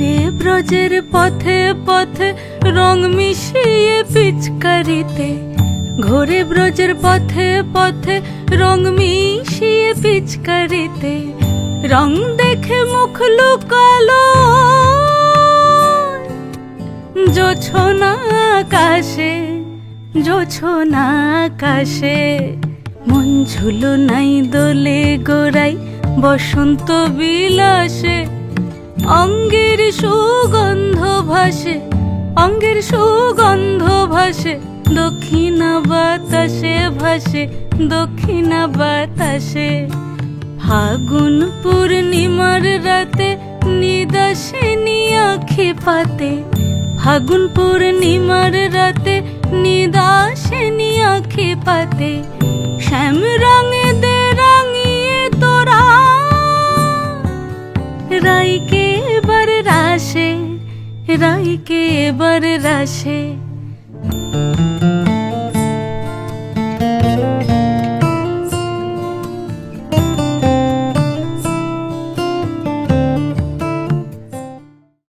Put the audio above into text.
ঘোরে ব্রজের পথে পথে রং মিশিয়ে পিচকারিতে, ঘোরে ব্রজের পথে পথে রং মিশিয়ে পিচকারিতে, রং দেখে মুখ লুকালো জোছনা আকাশে, জোছনা আকাশে। মন ঝুলো নাই দোলে গোড়াই বসন্ত বিলাসে, অঙ্গের সুগন্ধ ভাসে, অঙ্গের সুগন্ধ ভাসে, দক্ষিণা বাতাসে ভাসে, দক্ষিণা বাতাসে। ফাগুন পূর্ণিমার রাতে নিদাসিনী আঁখি পাতে, ফাগুন পূর্ণিমার রাতে নিদাসিনী আঁখি পাতে, শ্যাম রঙে দে রাঙিয়ে তোরা রাইকে এবার রাশে, রাইকে এবার রাশে।